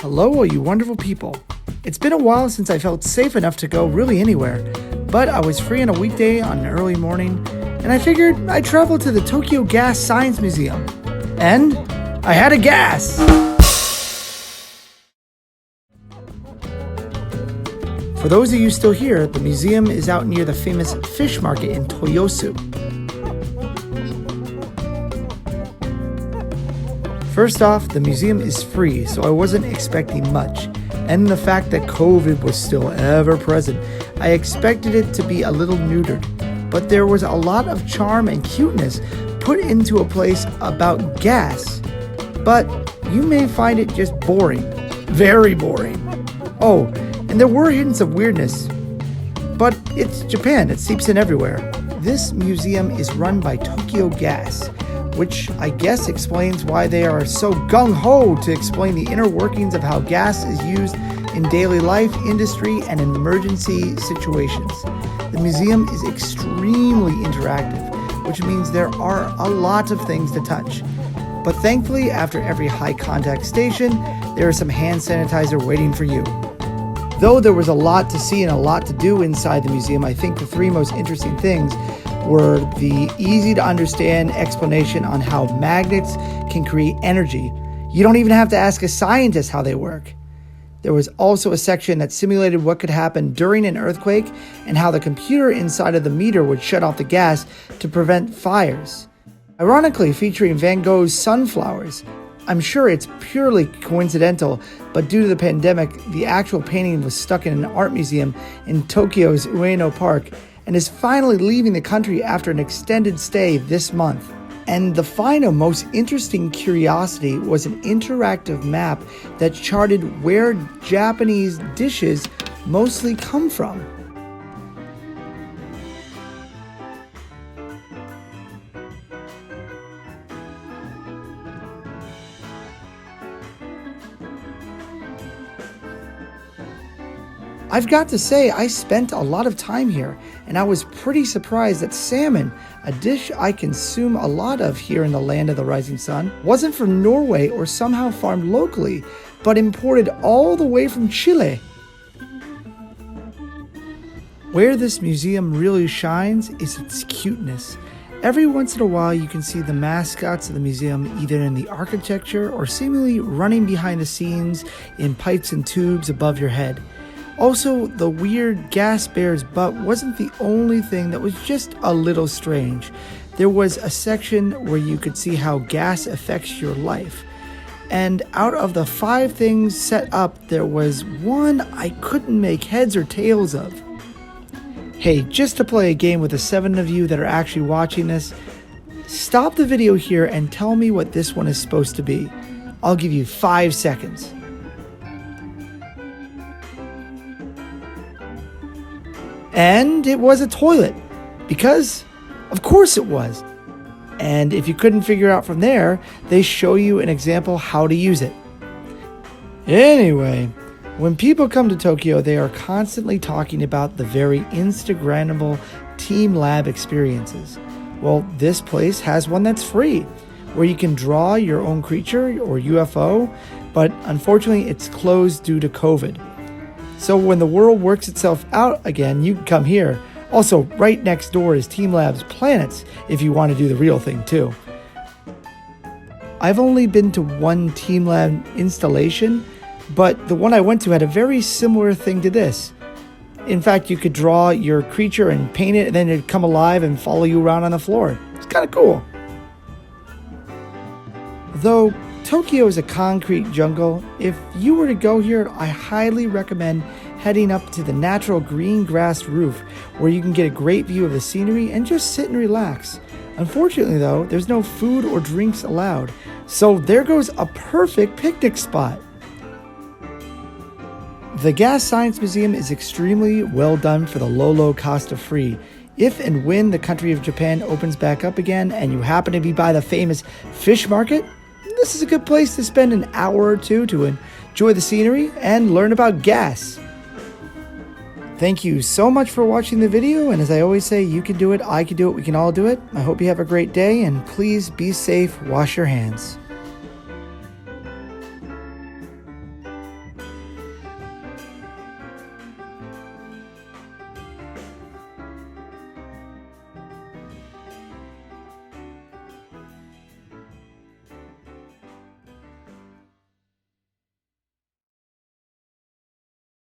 Hello, all you wonderful people. It's been a while since I felt safe enough to go really anywhere, but I was free on a weekday on an early morning, and I figured I'd travel to the Tokyo Gas Science Museum. And I had a gas! For those of you still here, the museum is out near the famous fish market in Toyosu. First off, the museum is free, so I wasn't expecting much. And the fact that COVID was still ever present, I expected it to be a little neutered. But there was a lot of charm and cuteness put into a place about gas. But you may find it just boring. Very boring. Oh, and there were hints of weirdness. But it's Japan, it seeps in everywhere. This museum is run by Tokyo Gas, which I guess explains why they are so gung-ho to explain the inner workings of how gas is used in daily life, industry, and emergency situations. The museum is extremely interactive, which means there are a lot of things to touch. But thankfully, after every high-contact station, there is some hand sanitizer waiting for you. Though there was a lot to see and a lot to do inside the museum, I think the three most interesting things were the easy-to-understand explanation on how magnets can create energy. You don't even have to ask a scientist how they work. There was also a section that simulated what could happen during an earthquake and how the computer inside of the meter would shut off the gas to prevent fires. Ironically, featuring Van Gogh's sunflowers. I'm sure it's purely coincidental, but due to the pandemic, the actual painting was stuck in an art museum in Tokyo's Ueno Park, and is finally leaving the country after an extended stay this month. And the final most interesting curiosity was an interactive map that charted where Japanese dishes mostly come from. I've got to say, I spent a lot of time here, and I was pretty surprised that salmon, a dish I consume a lot of here in the land of the rising sun, wasn't from Norway or somehow farmed locally, but imported all the way from Chile. Where this museum really shines is its cuteness. Every once in a while you can see the mascots of the museum either in the architecture or seemingly running behind the scenes in pipes and tubes above your head. Also, the weird gas bear's butt wasn't the only thing that was just a little strange. There was a section where you could see how gas affects your life. And out of the 5 things set up, there was one I couldn't make heads or tails of. Hey, just to play a game with the 7 of you that are actually watching this, stop the video here and tell me what this one is supposed to be. I'll give you 5 seconds. And it was a toilet, because of course it was. And if you couldn't figure out from there, they show you an example how to use it. Anyway, when people come to Tokyo, they are constantly talking about the very Instagrammable team lab experiences. Well, this place has one that's free, where you can draw your own creature or UFO, but unfortunately it's closed due to COVID. So when the world works itself out again, you can come here. Also, right next door is Team Lab's Planets, if you want to do the real thing too. I've only been to one Team Lab installation, but the one I went to had a very similar thing to this. In fact, you could draw your creature and paint it, and then it'd come alive and follow you around on the floor. It's kind of cool. Though Tokyo is a concrete jungle, if you were to go here, I highly recommend heading up to the natural green grass roof, where you can get a great view of the scenery and just sit and relax. Unfortunately though, there's no food or drinks allowed, so there goes a perfect picnic spot. The Gas Science Museum is extremely well done for the low cost of free. If and when the country of Japan opens back up again and you happen to be by the famous fish market, this is a good place to spend an hour or two to enjoy the scenery and learn about gas. Thank you so much for watching the video, and as I always say, you can do it, I can do it, we can all do it. I hope you have a great day, and please be safe, wash your hands.